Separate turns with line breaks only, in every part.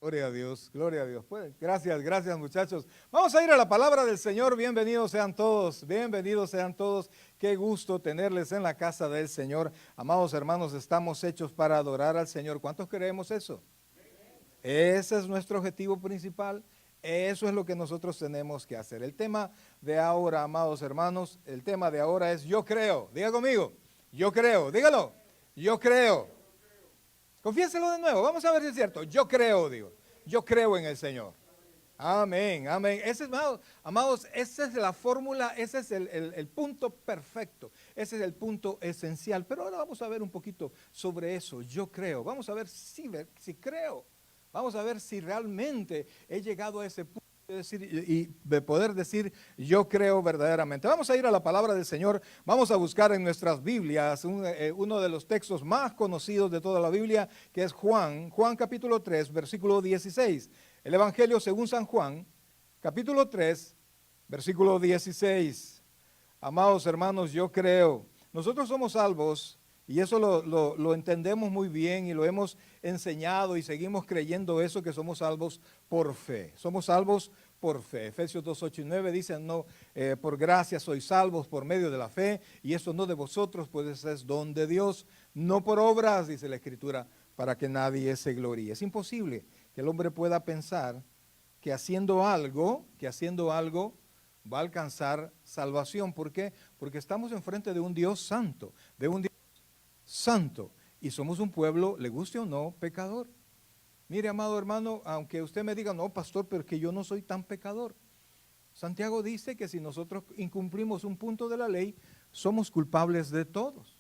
Gloria a Dios, gloria a Dios. Pues, gracias muchachos. Vamos a ir a la palabra del Señor. Bienvenidos sean todos, bienvenidos sean todos. Qué gusto tenerles en la casa del Señor. Amados hermanos, estamos hechos para adorar al Señor. ¿Cuántos creemos eso? Ese es nuestro objetivo principal. Eso es lo que nosotros tenemos que hacer. El tema de ahora, amados hermanos, el tema de ahora es yo creo. Diga conmigo, yo creo, dígalo, yo creo. Confiéselo de nuevo, vamos a ver si es cierto. Yo creo, digo, yo creo en el Señor. Amén, amén. Ese es, amados, esa es la fórmula, ese es el punto perfecto, ese es el punto esencial. Pero ahora vamos a ver un poquito sobre eso. Yo creo, vamos a ver si creo. Vamos a ver si realmente he llegado a ese punto de decir, y de poder decir yo creo verdaderamente. Vamos a ir a la palabra del Señor, vamos a buscar en nuestras Biblias uno de los textos más conocidos de toda la Biblia, que es Juan capítulo 3, versículo 16. El Evangelio según San Juan, capítulo 3, versículo 16. Amados hermanos, yo creo, nosotros somos salvos. Y eso lo entendemos muy bien y lo hemos enseñado y seguimos creyendo eso, que somos salvos por fe. Somos salvos por fe. Efesios 2, 8 y 9 dicen, no, por gracia sois salvos por medio de la fe, y eso no de vosotros, pues es don de Dios, no por obras, dice la Escritura, para que nadie se gloríe. Es imposible que el hombre pueda pensar que haciendo algo va a alcanzar salvación. ¿Por qué? Porque estamos enfrente de un Dios santo, de un Dios santo, y somos un pueblo, le guste o no, pecador. Mire, amado hermano, aunque usted me diga, no, pastor, pero que yo no soy tan pecador. Santiago dice que si nosotros incumplimos un punto de la ley, somos culpables de todos.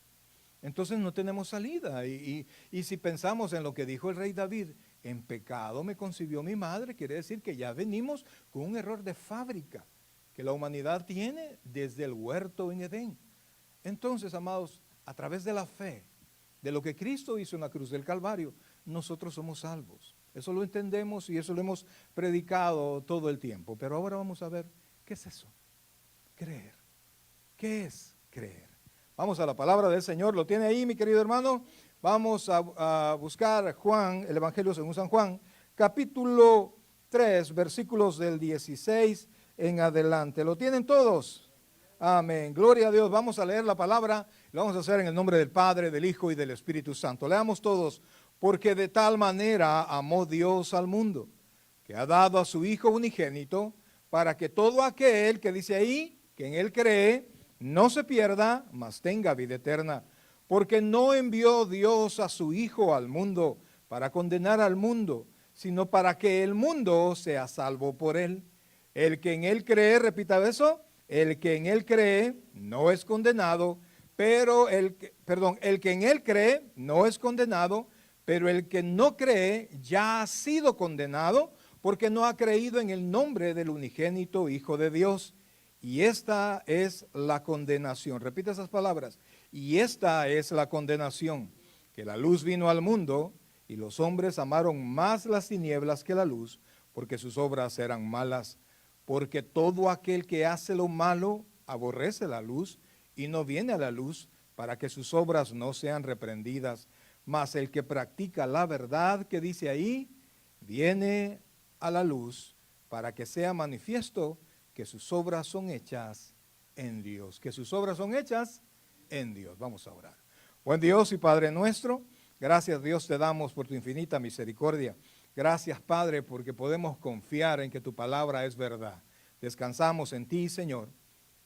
Entonces no tenemos salida. Y si pensamos en lo que dijo el rey David, en pecado me concibió mi madre, quiere decir que ya venimos con un error de fábrica que la humanidad tiene desde el huerto en Edén. Entonces, amados, a través de la fe, de lo que Cristo hizo en la cruz del Calvario, nosotros somos salvos. Eso lo entendemos y eso lo hemos predicado todo el tiempo. Pero ahora vamos a ver, ¿qué es eso? Creer. ¿Qué es creer? Vamos a la palabra del Señor. ¿Lo tiene ahí, mi querido hermano? Vamos a buscar Juan, el Evangelio según San Juan, capítulo 3, versículos del 16 en adelante. ¿Lo tienen todos? Amén. Gloria a Dios. Vamos a leer la palabra. Lo vamos a hacer en el nombre del Padre, del Hijo y del Espíritu Santo. Leamos todos. Porque de tal manera amó Dios al mundo, que ha dado a su Hijo unigénito, para que todo aquel que dice ahí, que en él cree, no se pierda, mas tenga vida eterna. Porque no envió Dios a su Hijo al mundo para condenar al mundo, sino para que el mundo sea salvo por él. El que en él cree, repita eso, el que en él cree no es condenado, pero el que en él cree no es condenado, pero el que no cree ya ha sido condenado porque no ha creído en el nombre del unigénito Hijo de Dios. Y esta es la condenación. Repite esas palabras. Y esta es la condenación, que la luz vino al mundo y los hombres amaron más las tinieblas que la luz, porque sus obras eran malas. Porque todo aquel que hace lo malo aborrece la luz y no viene a la luz para que sus obras no sean reprendidas. Mas el que practica la verdad, que dice ahí, viene a la luz para que sea manifiesto que sus obras son hechas en Dios. Que sus obras son hechas en Dios. Vamos a orar. Buen Dios y Padre nuestro, gracias Dios te damos por tu infinita misericordia. Gracias, Padre, porque podemos confiar en que tu palabra es verdad. Descansamos en ti, Señor.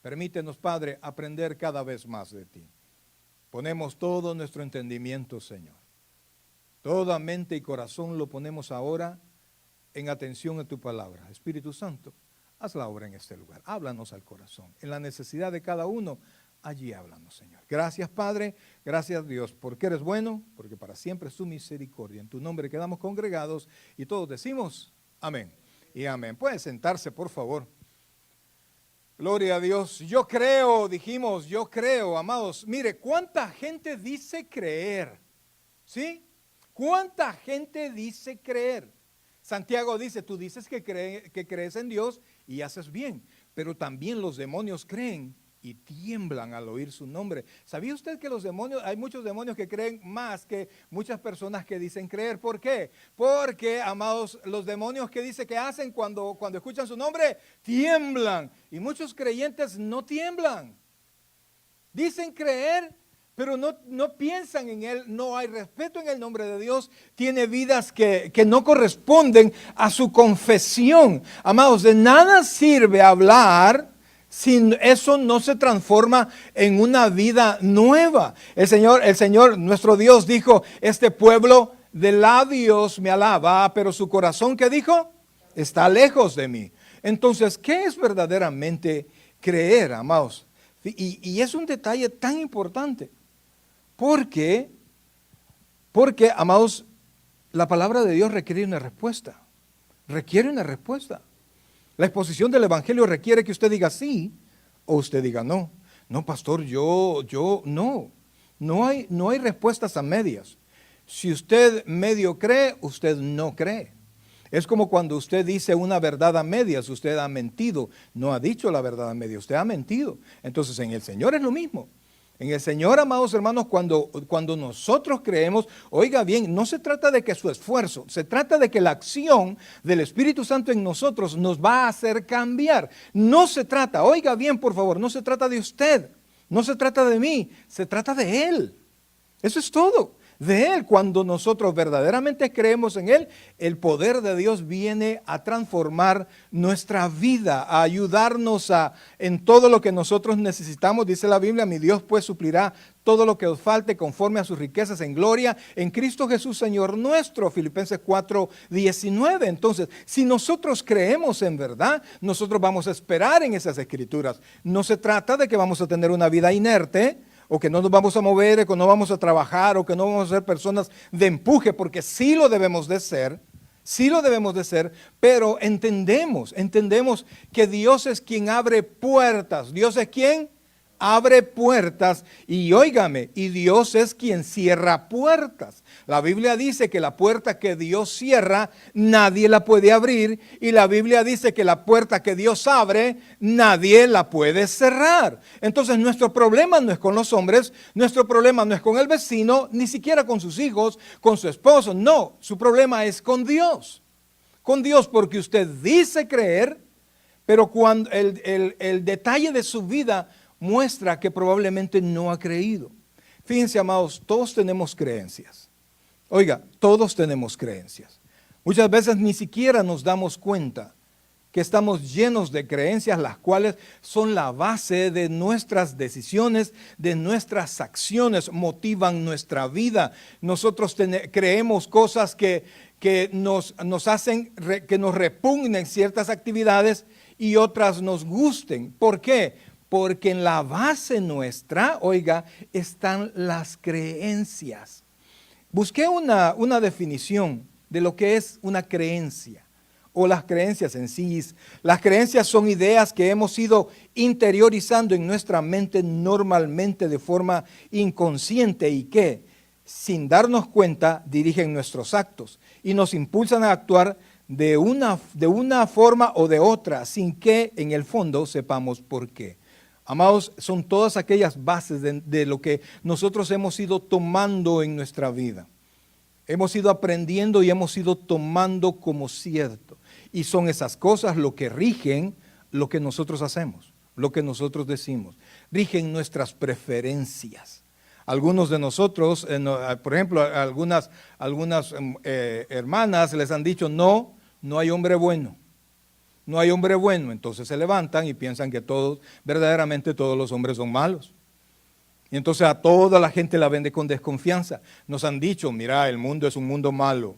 Permítenos, Padre, aprender cada vez más de ti. Ponemos todo nuestro entendimiento, Señor. Toda mente y corazón lo ponemos ahora en atención a tu palabra. Espíritu Santo, haz la obra en este lugar. Háblanos al corazón. En la necesidad de cada uno, allí háblanos, Señor. Gracias, Padre. Gracias, Dios, porque eres bueno, porque para siempre es tu misericordia. En tu nombre quedamos congregados y todos decimos amén y amén. Pueden sentarse, por favor. Gloria a Dios. Yo creo, dijimos, yo creo, amados. Mire, ¿cuánta gente dice creer? ¿Sí? ¿Cuánta gente dice creer? Santiago dice, tú dices que crees en Dios y haces bien, pero también los demonios creen y tiemblan al oír su nombre. ¿Sabía usted que los demonios, hay muchos demonios que creen más que muchas personas que dicen creer? ¿Por qué? Porque, amados, los demonios que dice que hacen cuando escuchan su nombre, tiemblan. Y muchos creyentes no tiemblan. Dicen creer, pero no piensan en Él, no hay respeto en el nombre de Dios, tiene vidas que no corresponden a su confesión. Amados, de nada sirve hablar si eso no se transforma en una vida nueva. El Señor, nuestro Dios dijo, este pueblo de labios me alaba, pero su corazón, ¿qué dijo? Está lejos de mí. Entonces, ¿qué es verdaderamente creer, amados? Y es un detalle tan importante. Porque, amados, la palabra de Dios requiere una respuesta. Requiere una respuesta. La exposición del Evangelio requiere que usted diga sí o usted diga no. No, pastor, no. No hay respuestas a medias. Si usted medio cree, usted no cree. Es como cuando usted dice una verdad a medias, usted ha mentido. No ha dicho la verdad a medias, usted ha mentido. Entonces en el Señor es lo mismo. En el Señor, amados hermanos, cuando nosotros creemos, oiga bien, no se trata de que su esfuerzo, se trata de que la acción del Espíritu Santo en nosotros nos va a hacer cambiar. No se trata, oiga bien por favor, no se trata de usted, no se trata de mí, se trata de Él. Eso es todo. De Él, cuando nosotros verdaderamente creemos en Él, el poder de Dios viene a transformar nuestra vida, a ayudarnos en todo lo que nosotros necesitamos. Dice la Biblia, mi Dios pues suplirá todo lo que os falte conforme a sus riquezas en gloria en Cristo Jesús Señor nuestro. Filipenses 4:19. Entonces, si nosotros creemos en verdad, nosotros vamos a esperar en esas escrituras. No se trata de que vamos a tener una vida inerte, o que no nos vamos a mover, o que no vamos a trabajar, o que no vamos a ser personas de empuje, porque sí lo debemos de ser, pero entendemos que Dios es quien abre puertas. Dios es quien abre puertas y óigame, y Dios es quien cierra puertas. La Biblia dice que la puerta que Dios cierra, nadie la puede abrir, y la Biblia dice que la puerta que Dios abre, nadie la puede cerrar. Entonces nuestro problema no es con los hombres, nuestro problema no es con el vecino, ni siquiera con sus hijos, con su esposo, no, su problema es con Dios. Con Dios, porque usted dice creer, pero cuando el detalle de su vida muestra que probablemente no ha creído. Fíjense, amados, todos tenemos creencias. Oiga, todos tenemos creencias. Muchas veces ni siquiera nos damos cuenta que estamos llenos de creencias, las cuales son la base de nuestras decisiones, de nuestras acciones, motivan nuestra vida. Nosotros creemos cosas que nos hacen, que nos repugnen ciertas actividades y otras nos gusten. ¿Por qué? Porque en la base nuestra, oiga, están las creencias. Busqué una definición de lo que es una creencia o las creencias en sí. Las creencias son ideas que hemos ido interiorizando en nuestra mente normalmente de forma inconsciente y que, sin darnos cuenta, dirigen nuestros actos y nos impulsan a actuar de una forma o de otra sin que en el fondo sepamos por qué. Amados, son todas aquellas bases de lo que nosotros hemos ido tomando en nuestra vida. Hemos ido aprendiendo y hemos ido tomando como cierto. Y son esas cosas lo que rigen lo que nosotros hacemos, lo que nosotros decimos. Rigen nuestras preferencias. Algunos de nosotros, por ejemplo, algunas hermanas les han dicho, no hay hombre bueno. No hay hombre bueno, entonces se levantan y piensan que verdaderamente todos los hombres son malos. Y entonces a toda la gente la vende con desconfianza. Nos han dicho, mira, el mundo es un mundo malo,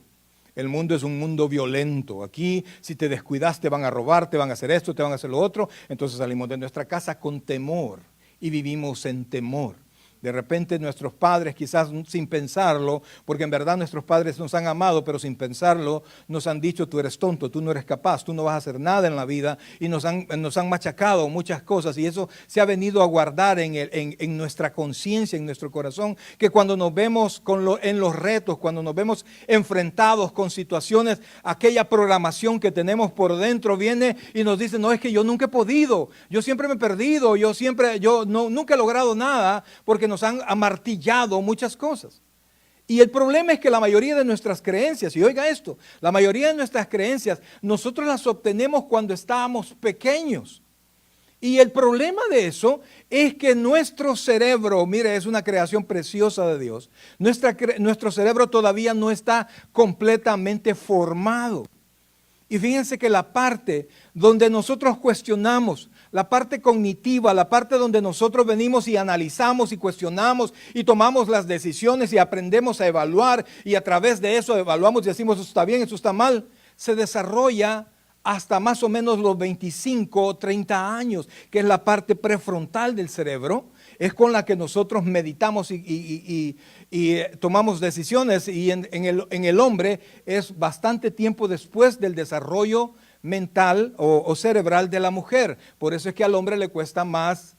el mundo es un mundo violento. Aquí si te descuidas te van a robar, te van a hacer esto, te van a hacer lo otro. Entonces salimos de nuestra casa con temor y vivimos en temor. De repente nuestros padres, quizás sin pensarlo, porque en verdad nuestros padres nos han amado, pero sin pensarlo, nos han dicho: tú eres tonto, tú no eres capaz, tú no vas a hacer nada en la vida, y nos han machacado muchas cosas, y eso se ha venido a guardar en nuestra conciencia, en nuestro corazón, que cuando nos vemos en los retos, cuando nos vemos enfrentados con situaciones, aquella programación que tenemos por dentro viene y nos dice: no, es que yo nunca he podido, yo siempre me he perdido, nunca he logrado nada, porque nos han amartillado muchas cosas. Y el problema es que la mayoría de nuestras creencias, y oiga esto, la mayoría de nuestras creencias nosotros las obtenemos cuando estábamos pequeños. Y el problema de eso es que nuestro cerebro, mire, es una creación preciosa de Dios, nuestro cerebro todavía no está completamente formado. Y fíjense que la parte donde nosotros cuestionamos, la parte cognitiva, la parte donde nosotros venimos y analizamos y cuestionamos y tomamos las decisiones y aprendemos a evaluar, y a través de eso evaluamos y decimos: eso está bien, eso está mal, se desarrolla hasta más o menos los 25 o 30 años, que es la parte prefrontal del cerebro. Es con la que nosotros meditamos y tomamos decisiones, y en el hombre es bastante tiempo después del desarrollo mental o cerebral de la mujer. Por eso es que al hombre le cuesta más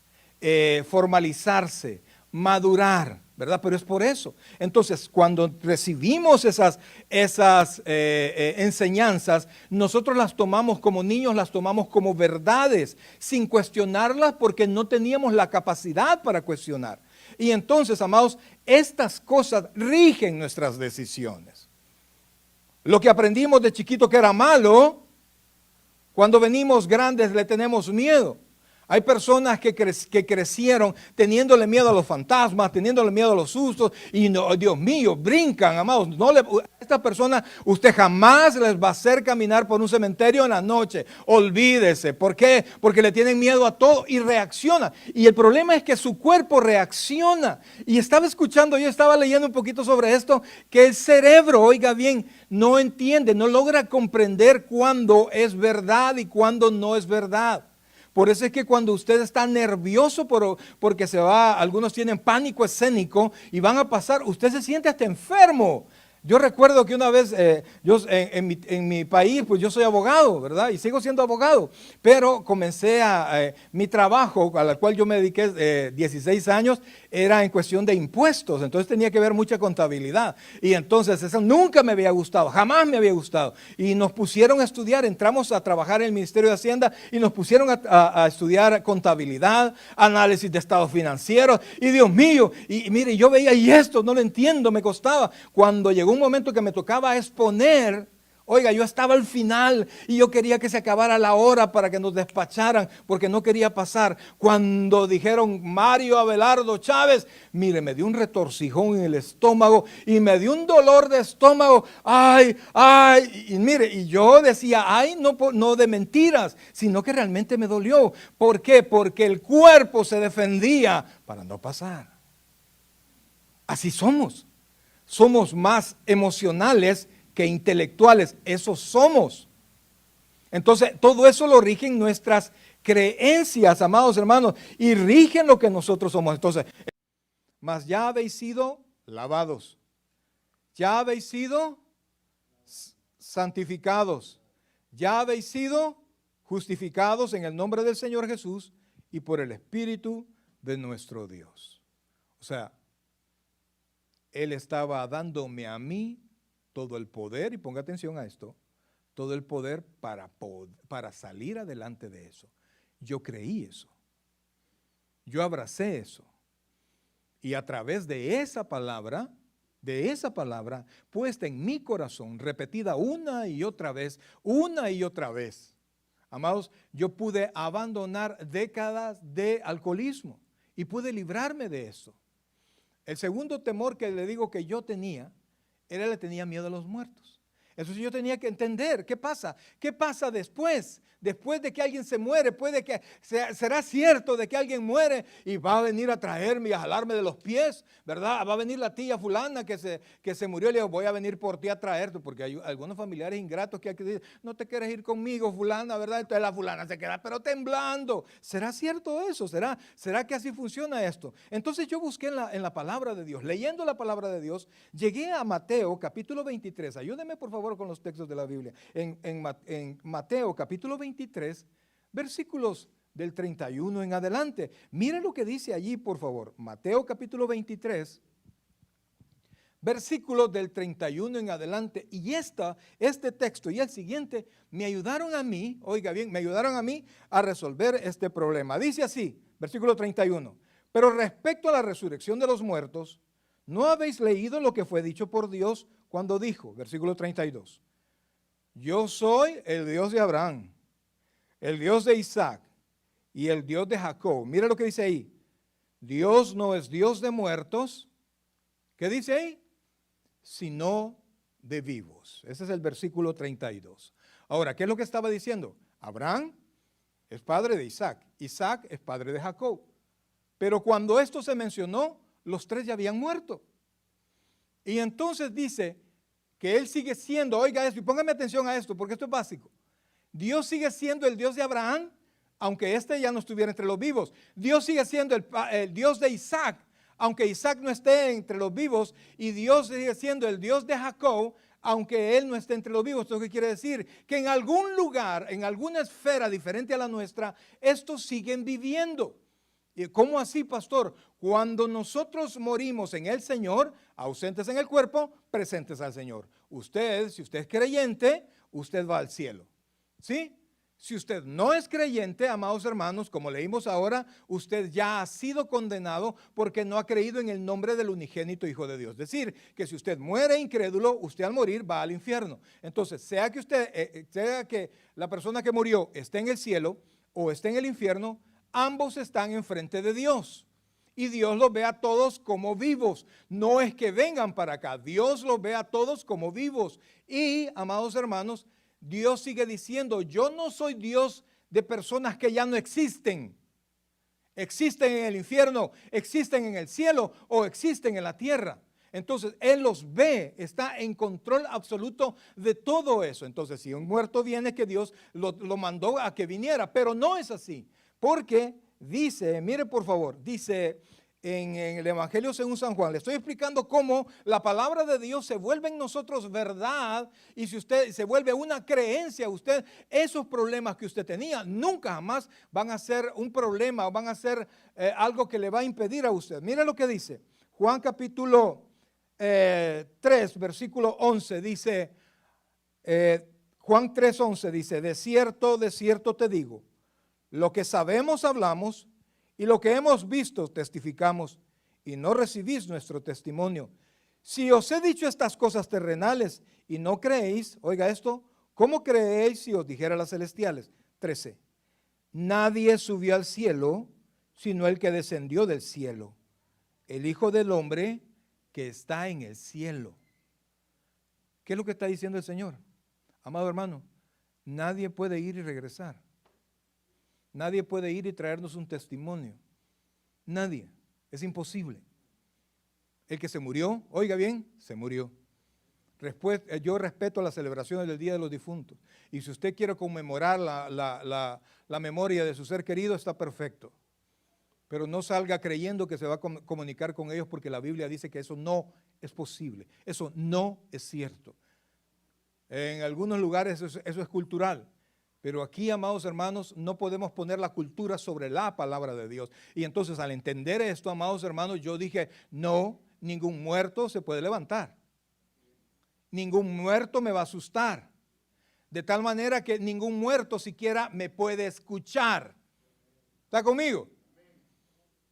formalizarse, madurar, ¿verdad? Pero es por eso. Entonces, cuando recibimos esas enseñanzas, nosotros las tomamos como niños, las tomamos como verdades, sin cuestionarlas, porque no teníamos la capacidad para cuestionar. Y entonces, amados, estas cosas rigen nuestras decisiones. Lo que aprendimos de chiquito que era malo, cuando venimos grandes le tenemos miedo. Hay personas que crecieron teniéndole miedo a los fantasmas, teniéndole miedo a los sustos, y no, Dios mío, brincan, amados. A esta persona usted jamás les va a hacer caminar por un cementerio en la noche. Olvídese. ¿Por qué? Porque le tienen miedo a todo y reacciona. Y el problema es que su cuerpo reacciona. Y estaba leyendo un poquito sobre esto, que el cerebro, oiga bien, no entiende, no logra comprender cuándo es verdad y cuándo no es verdad. Por eso es que cuando usted está nervioso porque algunos tienen pánico escénico y van a pasar, usted se siente hasta enfermo. Yo recuerdo que una vez, en mi país, pues yo soy abogado, ¿verdad? Y sigo siendo abogado, pero comencé mi trabajo, al cual yo me dediqué 16 años, era en cuestión de impuestos, entonces tenía que ver mucha contabilidad. Y entonces eso nunca me había gustado, jamás me había gustado. Y nos pusieron a estudiar, entramos a trabajar en el Ministerio de Hacienda y nos pusieron a estudiar contabilidad, análisis de estados financieros, y Dios mío, y mire, yo veía, y esto no lo entiendo, me costaba. Cuando llegó un momento que me tocaba exponer, oiga, yo estaba al final y yo quería que se acabara la hora para que nos despacharan, porque no quería pasar. Cuando dijeron Mario Abelardo Chávez, mire, me dio un retorcijón en el estómago y me dio un dolor de estómago. Ay, y mire, y yo decía, ay, no de mentiras, sino que realmente me dolió. ¿Por qué? Porque el cuerpo se defendía para no pasar. Así somos. Somos más emocionales que intelectuales, eso somos. Entonces, todo eso lo rigen nuestras creencias, amados hermanos, y rigen lo que nosotros somos. Entonces, mas ya habéis sido lavados, ya habéis sido santificados, ya habéis sido justificados en el nombre del Señor Jesús y por el Espíritu de nuestro Dios. O sea, Él estaba dándome a mí todo el poder, y ponga atención a esto, todo el poder para salir adelante de eso. Yo creí eso, yo abracé eso, y a través de esa palabra puesta en mi corazón, repetida una y otra vez, amados, yo pude abandonar décadas de alcoholismo y pude librarme de eso. El segundo temor que le digo que yo tenía, le tenía miedo a los muertos. Entonces yo tenía que entender, ¿qué pasa? ¿Qué pasa después? Después de que alguien se muere, será cierto de que alguien muere y va a venir a traerme y a jalarme de los pies, ¿verdad? Va a venir la tía fulana que se murió y le digo, voy a venir por ti a traerte, porque hay algunos familiares ingratos que hay que decir, no te quieres ir conmigo, fulana, ¿verdad? Entonces la fulana se queda, pero temblando. ¿Será cierto eso? ¿Será que así funciona esto? Entonces yo busqué en la palabra de Dios, leyendo la palabra de Dios, llegué a Mateo capítulo 23, ayúdenme por favor con los textos de la Biblia, en Mateo capítulo 23, versículos del 31 en adelante. Miren lo que dice allí, por favor. Mateo capítulo 23, versículos del 31 en adelante. Y este texto y el siguiente me ayudaron a mí, oiga bien, me ayudaron a mí a resolver este problema. Dice así, versículo 31. Pero respecto a la resurrección de los muertos, ¿no habéis leído lo que fue dicho por Dios cuando dijo, versículo 32, yo soy el Dios de Abraham, el Dios de Isaac y el Dios de Jacob? Mira lo que dice ahí. Dios no es Dios de muertos. ¿Qué dice ahí? Sino de vivos. Ese es el versículo 32. Ahora, ¿qué es lo que estaba diciendo? Abraham es padre de Isaac. Isaac es padre de Jacob. Pero cuando esto se mencionó, los tres ya habían muerto. Y entonces dice que él sigue siendo, oiga esto, y póngame atención a esto, porque esto es básico. Dios sigue siendo el Dios de Abraham, aunque éste ya no estuviera entre los vivos. Dios sigue siendo el Dios de Isaac, aunque Isaac no esté entre los vivos. Y Dios sigue siendo el Dios de Jacob, aunque él no esté entre los vivos. ¿Esto qué quiere decir? Que en algún lugar, en alguna esfera diferente a la nuestra, estos siguen viviendo. ¿Y cómo así, pastor? Cuando nosotros morimos en el Señor, ausentes en el cuerpo, presentes al Señor. Usted, si usted es creyente, usted va al cielo. ¿Sí? Si usted no es creyente, amados hermanos, como leímos ahora, usted ya ha sido condenado porque no ha creído en el nombre del unigénito Hijo de Dios. Es decir, que si usted muere incrédulo, usted al morir va al infierno. Entonces, sea que la persona que murió esté en el cielo o esté en el infierno, ambos están enfrente de Dios. Y Dios los ve a todos como vivos. No es que vengan para acá. Dios los ve a todos como vivos. Y, amados hermanos, Dios sigue diciendo, yo no soy Dios de personas que ya no existen. Existen en el infierno, existen en el cielo o existen en la tierra. Entonces, Él los ve, está en control absoluto de todo eso. Entonces, si un muerto viene, que Dios lo mandó a que viniera, pero no es así. Porque dice, mire por favor, dice en el Evangelio según San Juan, le estoy explicando cómo la palabra de Dios se vuelve en nosotros verdad, y si usted se vuelve una creencia, usted, esos problemas que usted tenía nunca jamás van a ser un problema o van a ser algo que le va a impedir a usted. Mire lo que dice Juan capítulo 3 versículo 11, dice Juan 3:11 dice, de cierto te digo, lo que sabemos hablamos y lo que hemos visto testificamos, y no recibís nuestro testimonio. Si os he dicho estas cosas terrenales y no creéis, oiga esto, ¿cómo creéis si os dijera las celestiales? 13. Nadie subió al cielo sino el que descendió del cielo, el Hijo del Hombre que está en el cielo. ¿Qué es lo que está diciendo el Señor? Amado hermano, nadie puede ir y regresar. Nadie puede ir y traernos un testimonio. Nadie. Es imposible. El que se murió, oiga bien, se murió. Yo respeto las celebraciones del Día de los Difuntos. Y si usted quiere conmemorar la memoria de su ser querido, está perfecto. Pero no salga creyendo que se va a comunicar con ellos, porque la Biblia dice que eso no es posible. Eso no es cierto. En algunos lugares eso es cultural. Pero aquí, amados hermanos, no podemos poner la cultura sobre la palabra de Dios. Y entonces, al entender esto, amados hermanos, yo dije, no, ningún muerto se puede levantar. Ningún muerto me va a asustar. De tal manera que ningún muerto siquiera me puede escuchar. ¿Está conmigo?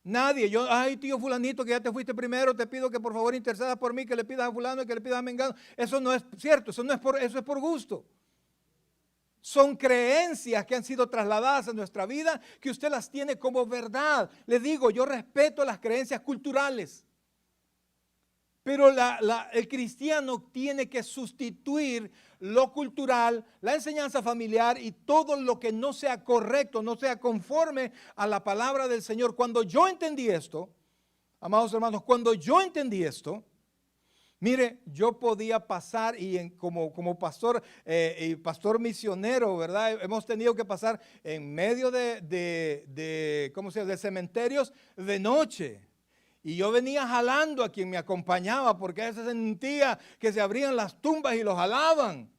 Nadie. Ay, tío fulanito, que ya te fuiste primero, te pido que por favor intercedas por mí, que le pidas a fulano y que le pidas a mengano. Eso no es cierto, eso es por gusto. Son creencias que han sido trasladadas a nuestra vida, que usted las tiene como verdad. Le digo, yo respeto las creencias culturales, Pero el cristiano tiene que sustituir lo cultural, la enseñanza familiar y todo lo que no sea correcto, no sea conforme a la palabra del Señor. Cuando yo entendí esto, amados hermanos, cuando yo entendí esto, mire, yo podía pasar como pastor y pastor misionero, ¿verdad? Hemos tenido que pasar en medio ¿cómo se llama?, de cementerios de noche. Y yo venía jalando a quien me acompañaba porque a veces sentía que se abrían las tumbas y los jalaban,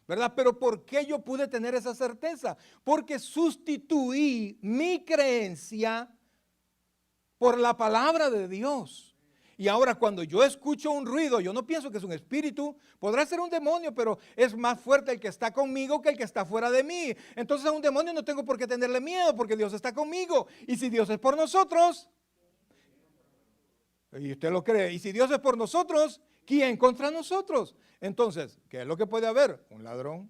¿verdad? Pero ¿por qué yo pude tener esa certeza? Porque sustituí mi creencia por la palabra de Dios. Y ahora cuando yo escucho un ruido, yo no pienso que es un espíritu, podrá ser un demonio, pero es más fuerte el que está conmigo que el que está fuera de mí. Entonces a un demonio no tengo por qué tenerle miedo porque Dios está conmigo. Y si Dios es por nosotros, y usted lo cree, y si Dios es por nosotros, ¿quién contra nosotros? Entonces, ¿qué es lo que puede haber? Un ladrón,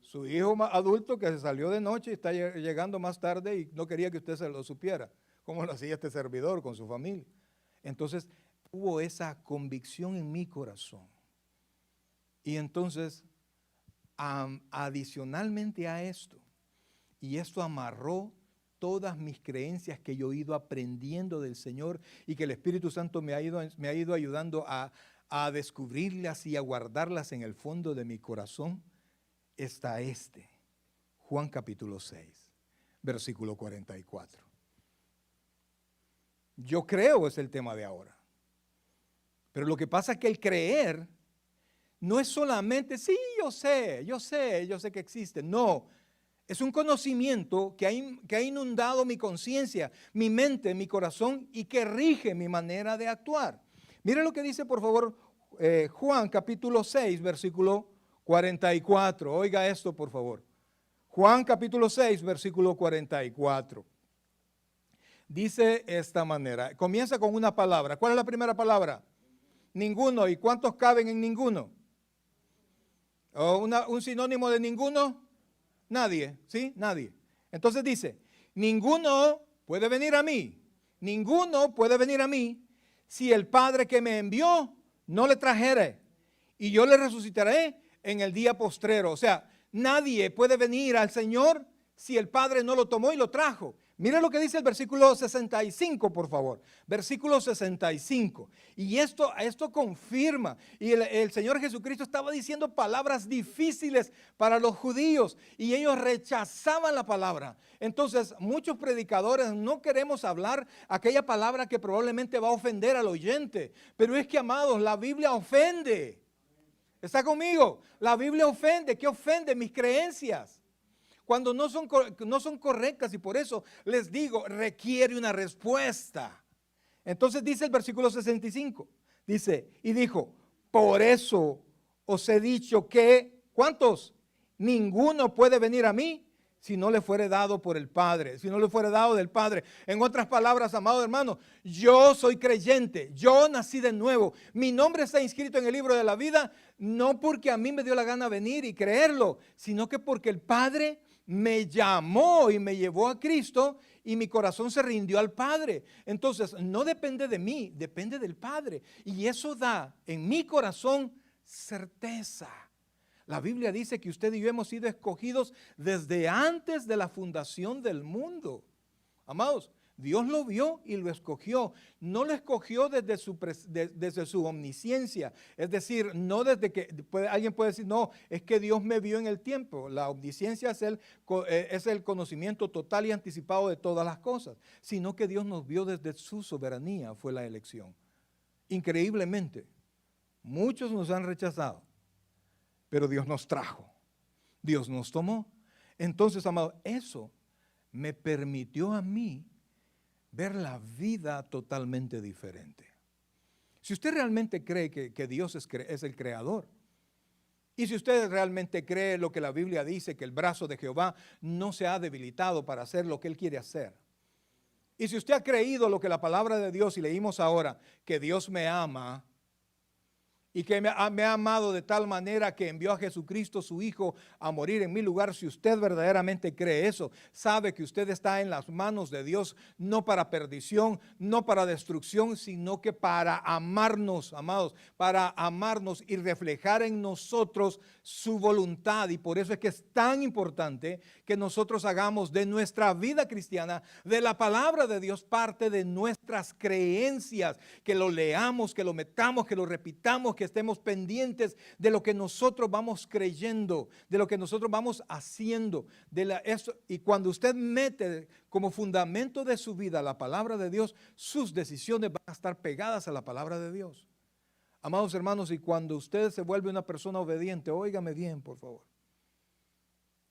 su hijo adulto que se salió de noche y está llegando más tarde y no quería que usted se lo supiera, como lo hacía este servidor con su familia. Entonces, hubo esa convicción en mi corazón. Y entonces, adicionalmente a esto, y esto amarró todas mis creencias que yo he ido aprendiendo del Señor y que el Espíritu Santo me ha ido ayudando a descubrirlas y a guardarlas en el fondo de mi corazón, está Juan capítulo 6, versículo 44. Yo creo es el tema de ahora. Pero lo que pasa es que el creer no es solamente, sí, yo sé que existe. No, es un conocimiento que ha inundado mi conciencia, mi mente, mi corazón y que rige mi manera de actuar. Mire lo que dice, por favor, Juan capítulo 6, versículo 44. Oiga esto, por favor. Juan capítulo 6, versículo 44. Dice esta manera, comienza con una palabra. ¿Cuál es la primera palabra? Ninguno. ¿Y cuántos caben en ninguno? ¿O un sinónimo de ninguno? Nadie, ¿sí? Nadie. Entonces dice, ninguno puede venir a mí. Ninguno puede venir a mí si el Padre que me envió no le trajere. Y yo le resucitaré en el día postrero. O sea, nadie puede venir al Señor si el Padre no lo tomó y lo trajo. Mira lo que dice el versículo 65, por favor. Versículo 65. Y esto confirma. Y el Señor Jesucristo estaba diciendo palabras difíciles para los judíos. Y ellos rechazaban la palabra. Entonces, muchos predicadores no queremos hablar aquella palabra que probablemente va a ofender al oyente. Pero es que, amados, la Biblia ofende. ¿Está conmigo? La Biblia ofende. ¿Qué ofende? Mis creencias. Cuando no son correctas, y por eso les digo, requiere una respuesta. Entonces dice el versículo 65, dice, y dijo, por eso os he dicho que, ¿cuántos? Ninguno puede venir a mí si no le fuere dado por el Padre, si no le fuere dado del Padre. En otras palabras, amado hermano, yo soy creyente, yo nací de nuevo, mi nombre está inscrito en el libro de la vida, no porque a mí me dio la gana venir y creerlo, sino que porque el Padre me llamó y me llevó a Cristo y mi corazón se rindió al Padre. Entonces, no depende de mí, depende del Padre. Y eso da en mi corazón certeza. La Biblia dice que usted y yo hemos sido escogidos desde antes de la fundación del mundo. Amados, Dios lo vio y lo escogió. No lo escogió desde su omnisciencia. Es decir, no desde que alguien puede decir, no, es que Dios me vio en el tiempo. La omnisciencia es el conocimiento total y anticipado de todas las cosas. Sino que Dios nos vio desde su soberanía, fue la elección. Increíblemente, muchos nos han rechazado, pero Dios nos trajo. Dios nos tomó. Entonces, amado, eso me permitió a mí ver la vida totalmente diferente. Si usted realmente cree que Dios es el creador, y si usted realmente cree lo que la Biblia dice, que el brazo de Jehová no se ha debilitado para hacer lo que Él quiere hacer, y si usted ha creído lo que la palabra de Dios, y leímos ahora, que Dios me ama, y que me ha amado de tal manera que envió a Jesucristo su Hijo a morir en mi lugar. Si usted verdaderamente cree eso, sabe que usted está en las manos de Dios, no para perdición, no para destrucción, sino que para amarnos, amados, para amarnos y reflejar en nosotros su voluntad. Y por eso es que es tan importante que nosotros hagamos de nuestra vida cristiana, de la palabra de Dios, parte de nuestras creencias, que lo leamos, que lo metamos, que lo repitamos, que estemos pendientes de lo que nosotros vamos creyendo, de lo que nosotros vamos haciendo. Y cuando usted mete como fundamento de su vida la palabra de Dios, sus decisiones van a estar pegadas a la palabra de Dios. Amados hermanos, y cuando usted se vuelve una persona obediente, óigame bien, por favor.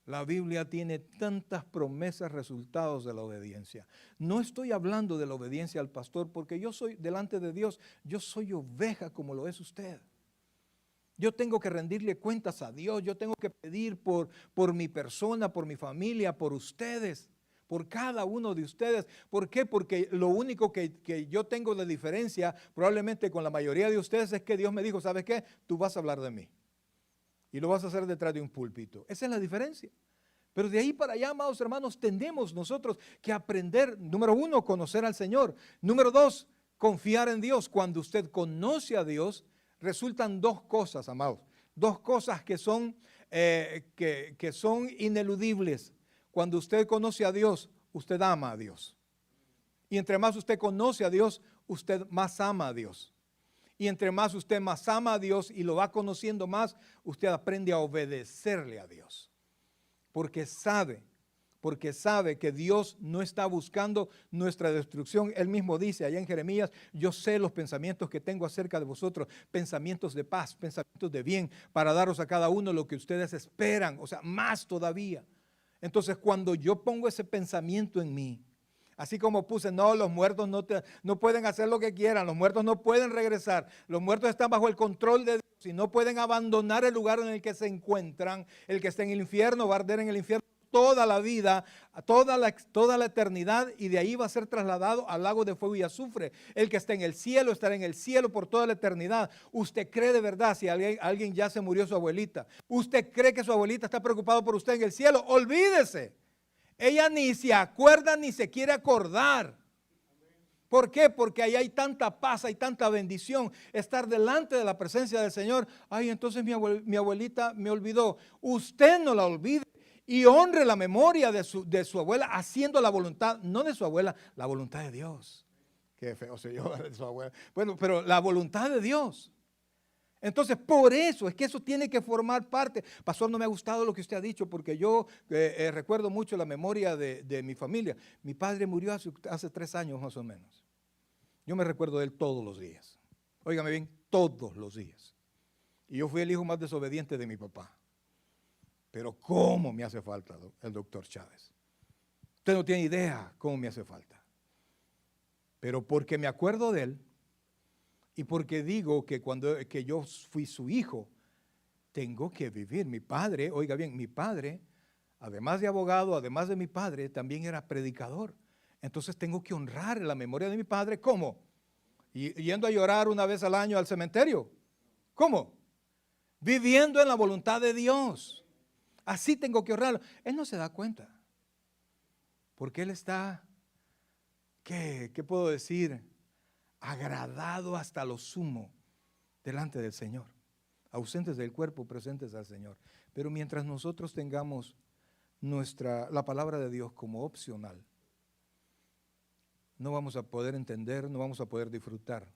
La Biblia tiene tantas promesas, resultados de la obediencia. No estoy hablando de la obediencia al pastor, porque yo soy, delante de Dios, yo soy oveja como lo es usted. Yo tengo que rendirle cuentas a Dios, yo tengo que pedir por mi persona, por mi familia, por ustedes, por cada uno de ustedes. ¿Por qué? Porque lo único que yo tengo de diferencia probablemente con la mayoría de ustedes es que Dios me dijo, ¿sabes qué? Tú vas a hablar de mí. Y lo vas a hacer detrás de un púlpito. Esa es la diferencia. Pero de ahí para allá, amados hermanos, tenemos nosotros que aprender, número uno, conocer al Señor. Número dos, confiar en Dios. Cuando usted conoce a Dios, resultan dos cosas, amados. Dos cosas que son ineludibles. Cuando usted conoce a Dios, usted ama a Dios. Y entre más usted conoce a Dios, usted más ama a Dios. Y entre más usted más ama a Dios y lo va conociendo más, usted aprende a obedecerle a Dios. Porque sabe que Dios no está buscando nuestra destrucción. Él mismo dice allá en Jeremías, yo sé los pensamientos que tengo acerca de vosotros, pensamientos de paz, pensamientos de bien, para daros a cada uno lo que ustedes esperan, o sea, más todavía. Entonces, cuando yo pongo ese pensamiento en mí, así como puse, no, los muertos no pueden hacer lo que quieran, los muertos no pueden regresar, los muertos están bajo el control de Dios y no pueden abandonar el lugar en el que se encuentran. El que está en el infierno va a arder en el infierno toda la vida, toda la eternidad, y de ahí va a ser trasladado al lago de fuego y azufre. El que está en el cielo estará en el cielo por toda la eternidad. ¿Usted cree de verdad, si alguien ya se murió su abuelita, usted cree que su abuelita está preocupada por usted en el cielo? Olvídese. Ella ni se acuerda ni se quiere acordar. ¿Por qué? Porque ahí hay tanta paz, hay tanta bendición. Estar delante de la presencia del Señor. Ay, entonces mi abuelita me olvidó. Usted no la olvide y honre la memoria de su abuela, haciendo la voluntad, no de su abuela, la voluntad de Dios. Qué feo soy yo de su abuela. Bueno, pero la voluntad de Dios. Entonces, por eso es que eso tiene que formar parte. Pastor, no me ha gustado lo que usted ha dicho, porque yo recuerdo mucho la memoria de mi familia. Mi padre murió hace 3 años más o menos. Yo me recuerdo de él todos los días. Óigame bien, todos los días. Y yo fui el hijo más desobediente de mi papá. Pero cómo me hace falta el doctor Chávez. Usted no tiene idea cómo me hace falta. Pero porque me acuerdo de él, y porque digo que yo fui su hijo, tengo que vivir. Mi padre, oiga bien, mi padre, además de abogado, además de mi padre, también era predicador. Entonces tengo que honrar la memoria de mi padre. ¿Cómo? Yendo a llorar una vez al año al cementerio. ¿Cómo? Viviendo en la voluntad de Dios. Así tengo que honrarlo. Él no se da cuenta. Porque él está, ¿qué puedo decir? Agradado hasta lo sumo delante del Señor, ausentes del cuerpo, presentes al Señor. Pero mientras nosotros tengamos la palabra de Dios como opcional, no vamos a poder entender, no vamos a poder disfrutar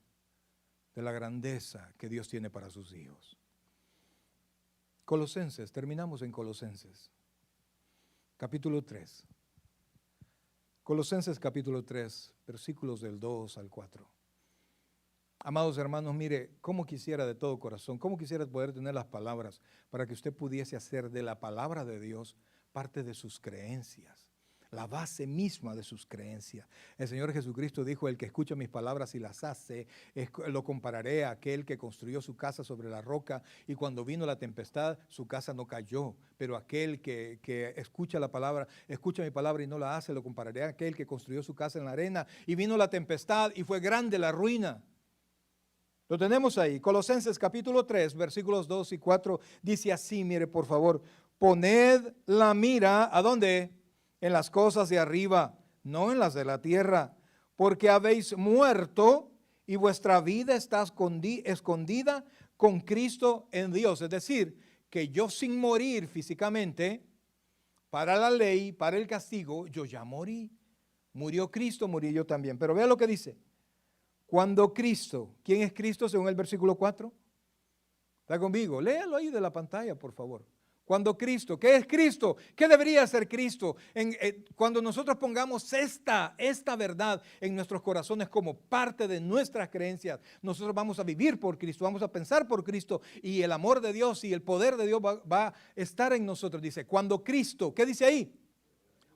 de la grandeza que Dios tiene para sus hijos. Colosenses, terminamos en Colosenses, capítulo 3. Colosenses capítulo 3, versículos del 2 al 4. Amados hermanos, mire, cómo quisiera de todo corazón, cómo quisiera poder tener las palabras para que usted pudiese hacer de la palabra de Dios parte de sus creencias, la base misma de sus creencias. El Señor Jesucristo dijo, el que escucha mis palabras y las hace, lo compararé a aquel que construyó su casa sobre la roca y cuando vino la tempestad, su casa no cayó. Pero aquel que escucha la palabra, escucha mi palabra y no la hace, lo compararé a aquel que construyó su casa en la arena y vino la tempestad y fue grande la ruina. Lo tenemos ahí. Colosenses capítulo 3, versículos 2 y 4, dice así, mire por favor, poned la mira, ¿a dónde? En las cosas de arriba, no en las de la tierra, porque habéis muerto y vuestra vida está escondida con Cristo en Dios. Es decir, que yo sin morir físicamente, para la ley, para el castigo, yo ya morí. Murió Cristo, morí yo también. Pero vea lo que dice. Cuando Cristo, ¿quién es Cristo según el versículo 4? ¿Está conmigo? Léalo ahí de la pantalla, por favor. Cuando Cristo, ¿qué es Cristo? ¿Qué debería ser Cristo? Cuando nosotros pongamos esta verdad en nuestros corazones como parte de nuestras creencias, nosotros vamos a vivir por Cristo, vamos a pensar por Cristo y el amor de Dios y el poder de Dios va a estar en nosotros. Dice, cuando Cristo, ¿qué dice ahí?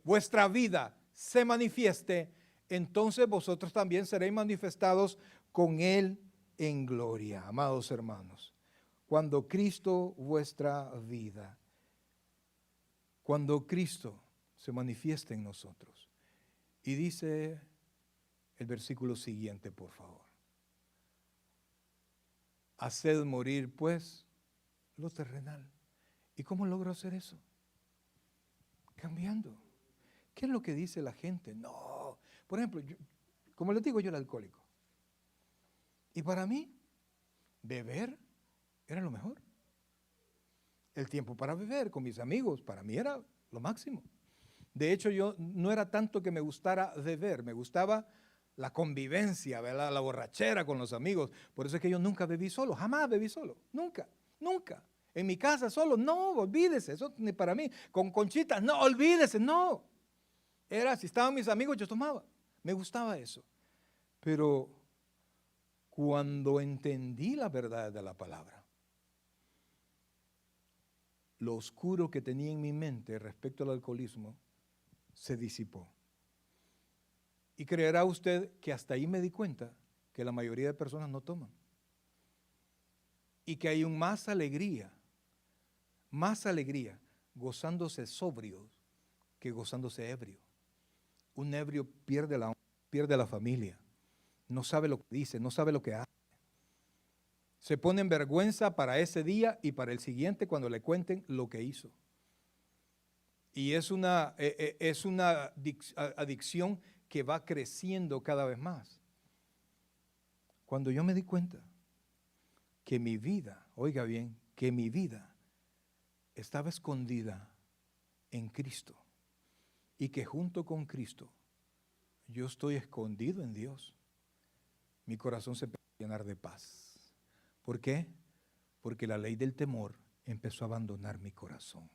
Vuestra vida se manifieste, entonces vosotros también seréis manifestados con Él en gloria, amados hermanos. Cuando Cristo vuestra vida, cuando Cristo se manifieste en nosotros. Y dice el versículo siguiente, por favor. Haced morir pues lo terrenal. ¿Y cómo logro hacer eso? Cambiando. ¿Qué es lo que dice la gente? No, por ejemplo, como les digo, yo era alcohólico. Y para mí, beber era lo mejor. El tiempo para beber con mis amigos, para mí era lo máximo. De hecho, yo no era tanto que me gustara beber, me gustaba la convivencia, ¿verdad? La borrachera con los amigos. Por eso es que yo nunca bebí solo, jamás bebí solo, nunca, nunca. En mi casa solo, no, olvídese, eso ni para mí. Con conchitas, no, olvídese, no. Era, si estaban mis amigos, yo tomaba. Me gustaba eso. Pero cuando entendí la verdad de la palabra, lo oscuro que tenía en mi mente respecto al alcoholismo se disipó. Y creerá usted que hasta ahí me di cuenta que la mayoría de personas no toman. Y que hay más alegría gozándose sobrio que gozándose ebrio. Un ebrio pierde la familia, no sabe lo que dice, no sabe lo que hace. Se pone en vergüenza para ese día y para el siguiente cuando le cuenten lo que hizo. Y es una adicción que va creciendo cada vez más. Cuando yo me di cuenta que mi vida, oiga bien, que mi vida estaba escondida en Cristo y que junto con Cristo yo estoy escondido en Dios, mi corazón se empezó a llenar de paz. ¿Por qué? Porque la ley del temor empezó a abandonar mi corazón.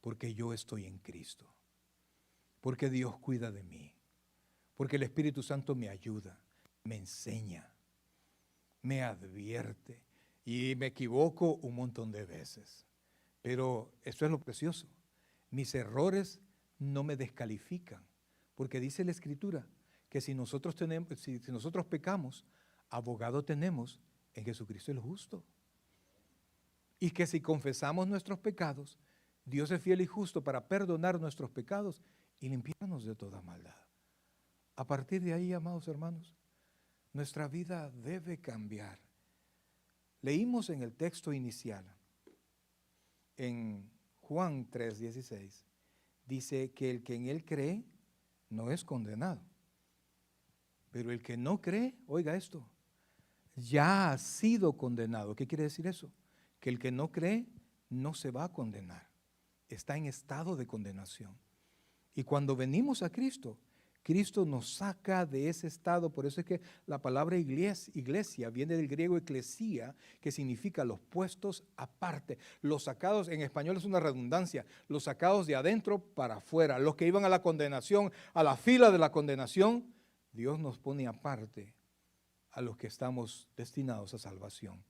Porque yo estoy en Cristo. Porque Dios cuida de mí. Porque el Espíritu Santo me ayuda, me enseña, me advierte. Y me equivoco un montón de veces. Pero eso es lo precioso. Mis errores no me descalifican. Porque dice la Escritura que si nosotros pecamos, abogado tenemos en Jesucristo el justo. Y que si confesamos nuestros pecados, Dios es fiel y justo para perdonar nuestros pecados y limpiarnos de toda maldad. A partir de ahí, amados hermanos, nuestra vida debe cambiar. Leímos en el texto inicial, en Juan 3:16, dice que el que en él cree no es condenado. Pero el que no cree, oiga esto, ya ha sido condenado. ¿Qué quiere decir eso? Que el que no cree no se va a condenar. Está en estado de condenación. Y cuando venimos a Cristo, Cristo nos saca de ese estado. Por eso es que la palabra iglesia viene del griego eclesia, que significa los puestos aparte. Los sacados, en español es una redundancia, los sacados de adentro para afuera. Los que iban a la condenación, a la fila de la condenación, Dios nos pone aparte a los que estamos destinados a salvación.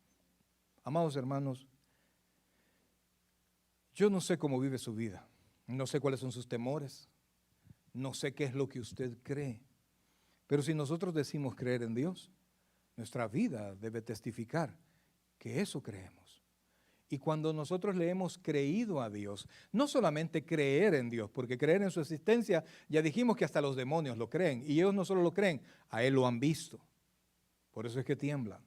Amados hermanos, yo no sé cómo vive su vida, no sé cuáles son sus temores, no sé qué es lo que usted cree, pero si nosotros decimos creer en Dios, nuestra vida debe testificar que eso creemos. Y cuando nosotros le hemos creído a Dios, no solamente creer en Dios, porque creer en su existencia, ya dijimos que hasta los demonios lo creen, y ellos no solo lo creen, a Él lo han visto. Por eso es que tiemblan.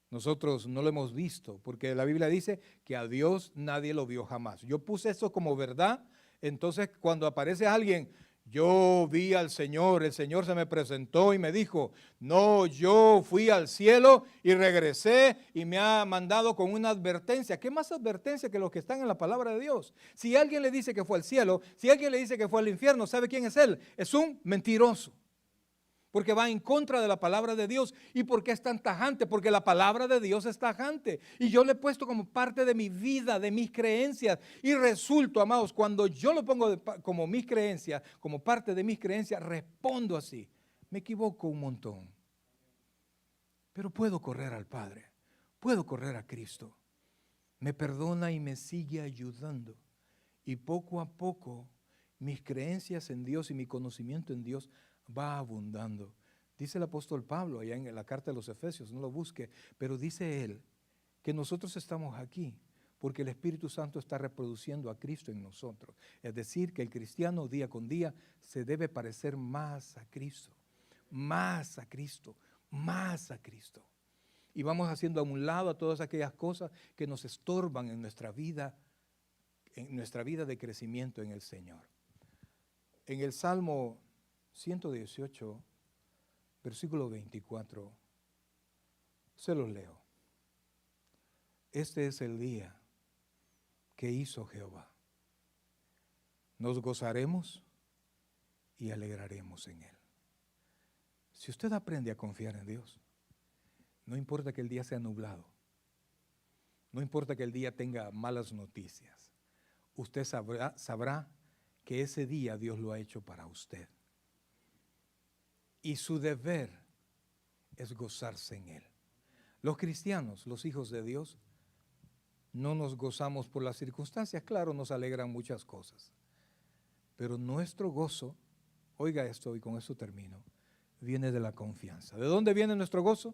Nosotros no lo hemos visto, porque la Biblia dice que a Dios nadie lo vio jamás. Yo puse eso como verdad, entonces cuando aparece alguien, yo vi al Señor, el Señor se me presentó y me dijo, no, yo fui al cielo y regresé y me ha mandado con una advertencia. ¿Qué más advertencia que los que están en la palabra de Dios? Si alguien le dice que fue al cielo, si alguien le dice que fue al infierno, ¿sabe quién es él? Es un mentiroso. Porque va en contra de la palabra de Dios. ¿Y por qué es tan tajante? Porque la palabra de Dios es tajante. Y yo le he puesto como parte de mi vida, de mis creencias. Y resulto, amados, cuando yo lo pongo como mis creencias, como parte de mis creencias, respondo así. Me equivoco un montón. Pero puedo correr al Padre. Puedo correr a Cristo. Me perdona y me sigue ayudando. Y poco a poco mis creencias en Dios y mi conocimiento en Dios va abundando. Dice el apóstol Pablo allá en la carta de los Efesios, no lo busque, pero dice él que nosotros estamos aquí porque el Espíritu Santo está reproduciendo a Cristo en nosotros. Es decir, que el cristiano día con día se debe parecer más a Cristo, más a Cristo, más a Cristo. Y vamos haciendo a un lado a todas aquellas cosas que nos estorban en nuestra vida de crecimiento en el Señor. En el Salmo 118, versículo 24, se los leo. Este es el día que hizo Jehová. Nos gozaremos y alegraremos en él. Si usted aprende a confiar en Dios, no importa que el día sea nublado, no importa que el día tenga malas noticias, usted sabrá que ese día Dios lo ha hecho para usted. Y su deber es gozarse en él. Los cristianos, los hijos de Dios, no nos gozamos por las circunstancias. Claro, nos alegran muchas cosas. Pero nuestro gozo, oiga esto y con esto termino, viene de la confianza. ¿De dónde viene nuestro gozo?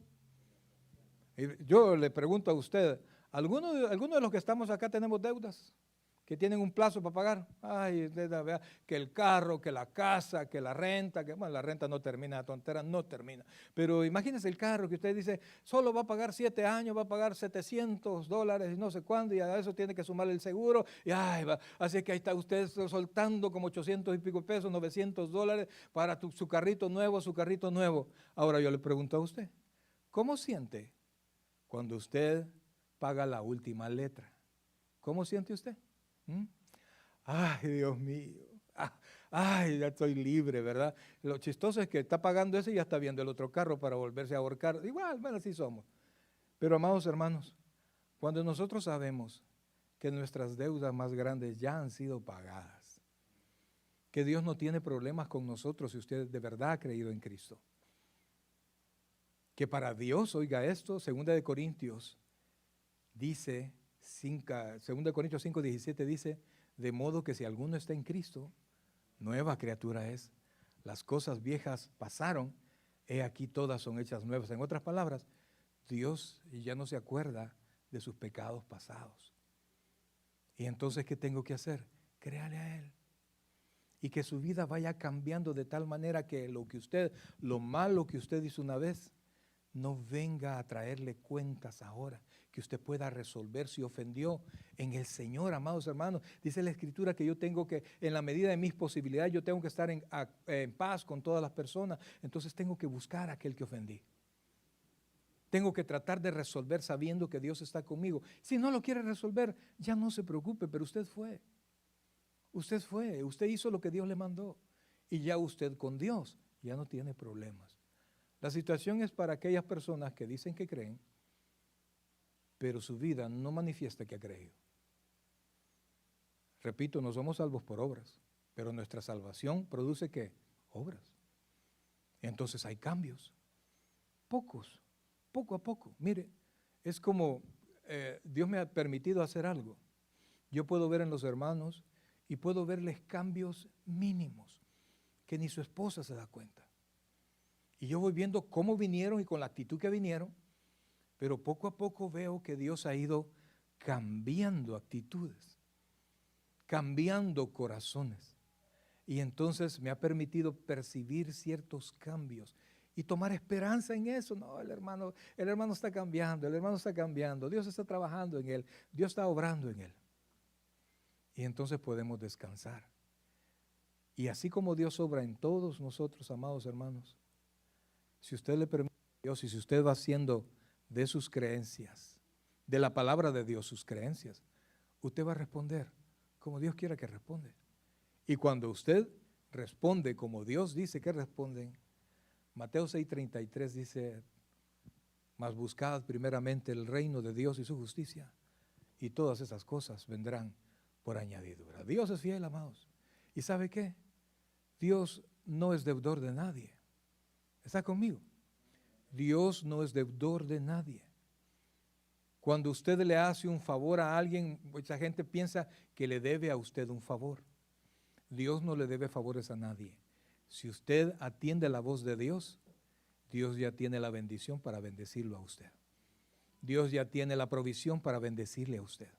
Yo le pregunto a usted, ¿alguno de los que estamos acá tenemos deudas? Que tienen un plazo para pagar, ay, que el carro, que la casa, que la renta, que bueno, la renta no termina, la tontera no termina, pero imagínese el carro que usted dice, solo va a pagar 7 años, va a pagar $700 y no sé cuándo, y a eso tiene que sumarle el seguro, y ay, así que ahí está usted soltando como 800 y pico pesos, $900 para su carrito nuevo, Ahora yo le pregunto a usted, ¿cómo siente cuando usted paga la última letra? ¿Cómo siente usted? Ay, Dios mío. Ay, ya estoy libre, ¿verdad? Lo chistoso es que está pagando ese y ya está viendo el otro carro para volverse a ahorcar. Igual, bueno, así somos. Pero amados hermanos, cuando nosotros sabemos que nuestras deudas más grandes ya han sido pagadas, que Dios no tiene problemas con nosotros si usted de verdad ha creído en Cristo, que para Dios, oiga esto, 2 Corintios dice, 2 Corintios 5:17 dice, de modo que si alguno está en Cristo, nueva criatura es. Las cosas viejas pasaron, he aquí todas son hechas nuevas. En otras palabras, Dios ya no se acuerda de sus pecados pasados. Y entonces, ¿qué tengo que hacer? Créale a Él. Y que su vida vaya cambiando de tal manera que lo malo que usted hizo una vez, no venga a traerle cuentas ahora, que usted pueda resolver si ofendió en el Señor, amados hermanos. Dice la Escritura que yo tengo que, en la medida de mis posibilidades, yo tengo que estar en paz con todas las personas. Entonces tengo que buscar a aquel que ofendí. Tengo que tratar de resolver sabiendo que Dios está conmigo. Si no lo quiere resolver, ya no se preocupe, pero usted fue. Usted hizo lo que Dios le mandó. Y ya usted con Dios ya no tiene problemas. La situación es para aquellas personas que dicen que creen, pero su vida no manifiesta que ha creído. Repito, no somos salvos por obras, pero nuestra salvación produce ¿qué? Obras. Entonces hay cambios, pocos, poco a poco. Mire, es como Dios me ha permitido hacer algo. Yo puedo ver en los hermanos y puedo verles cambios mínimos que ni su esposa se da cuenta. Y yo voy viendo cómo vinieron y con la actitud que vinieron, pero poco a poco veo que Dios ha ido cambiando actitudes, cambiando corazones. Y entonces me ha permitido percibir ciertos cambios y tomar esperanza en eso. No, el hermano está cambiando, el hermano está cambiando, Dios está trabajando en él, Dios está obrando en él. Y entonces podemos descansar. Y así como Dios obra en todos nosotros, amados hermanos, si usted le permite a Dios y si usted va haciendo de sus creencias, de la palabra de Dios sus creencias, usted va a responder como Dios quiera que responde. Y cuando usted responde como Dios dice que responden, Mateo 6:33 dice, mas buscad primeramente el reino de Dios y su justicia, y todas esas cosas vendrán por añadidura. Dios es fiel, amados. ¿Y sabe qué? Dios no es deudor de nadie. ¿Está conmigo? Dios no es deudor de nadie. Cuando usted le hace un favor a alguien, mucha gente piensa que le debe a usted un favor. Dios no le debe favores a nadie. Si usted atiende la voz de Dios, Dios ya tiene la bendición para bendecirlo a usted. Dios ya tiene la provisión para bendecirle a usted.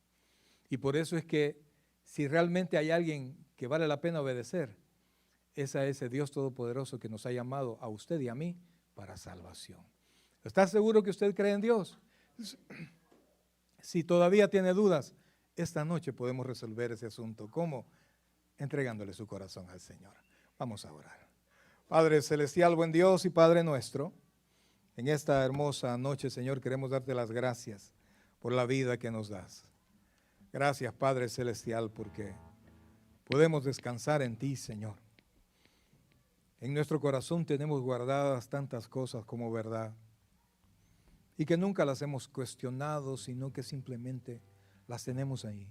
Y por eso es que si realmente hay alguien que vale la pena obedecer, es a ese Dios Todopoderoso que nos ha llamado a usted y a mí para salvación. ¿Está seguro que usted cree en Dios? Si todavía tiene dudas, esta noche podemos resolver ese asunto. ¿Cómo? Entregándole su corazón al Señor. Vamos a orar. Padre celestial, buen Dios y Padre nuestro, en esta hermosa noche, Señor, queremos darte las gracias por la vida que nos das. Gracias, Padre celestial, porque podemos descansar en ti, Señor. En nuestro corazón tenemos guardadas tantas cosas como verdad y que nunca las hemos cuestionado, sino que simplemente las tenemos ahí.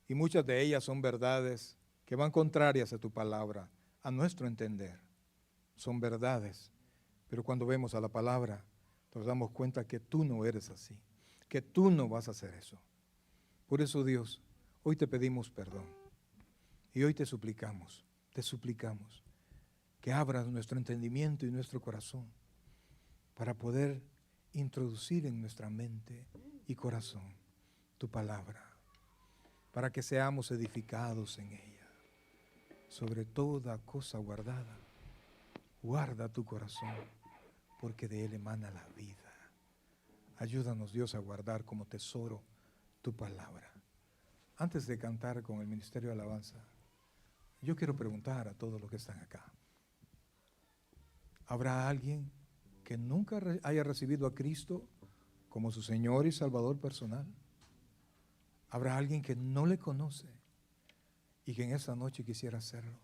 Y muchas de ellas son verdades que van contrarias a tu palabra, a nuestro entender. Son verdades, pero cuando vemos a la palabra nos damos cuenta que tú no eres así, que tú no vas a hacer eso. Por eso, Dios, hoy te pedimos perdón y hoy te suplicamos que abras nuestro entendimiento y nuestro corazón para poder introducir en nuestra mente y corazón tu palabra, para que seamos edificados en ella. Sobre toda cosa guardada, guarda tu corazón, porque de él emana la vida. Ayúdanos, Dios, a guardar como tesoro tu palabra. Antes de cantar con el Ministerio de Alabanza, yo quiero preguntar a todos los que están acá. ¿Habrá alguien que nunca haya recibido a Cristo como su Señor y Salvador personal? ¿Habrá alguien que no le conoce y que en esta noche quisiera hacerlo?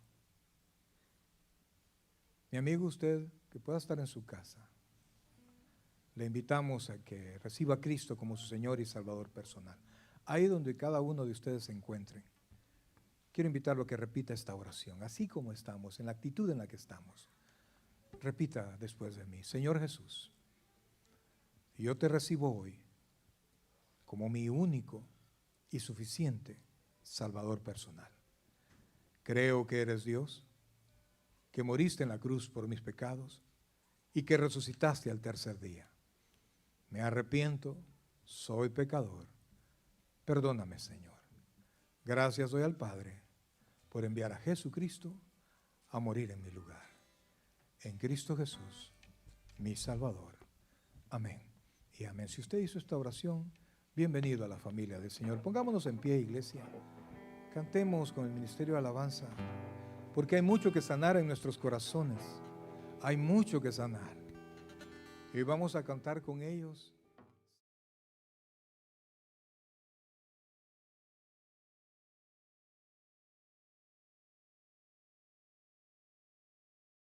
Mi amigo, usted que pueda estar en su casa, le invitamos a que reciba a Cristo como su Señor y Salvador personal. Ahí donde cada uno de ustedes se encuentren, quiero invitarlo a que repita esta oración, así como estamos, en la actitud en la que estamos. Repita después de mí: Señor Jesús, yo te recibo hoy como mi único y suficiente Salvador personal. Creo que eres Dios, que moriste en la cruz por mis pecados y que resucitaste al tercer día. Me arrepiento, soy pecador. Perdóname, Señor. Gracias doy al Padre por enviar a Jesucristo a morir en mi lugar. En Cristo Jesús, mi Salvador. Amén y amén. Si usted hizo esta oración, bienvenido a la familia del Señor. Pongámonos en pie, iglesia. Cantemos con el Ministerio de Alabanza, porque hay mucho que sanar en nuestros corazones. Hay mucho que sanar. Y vamos a cantar con ellos.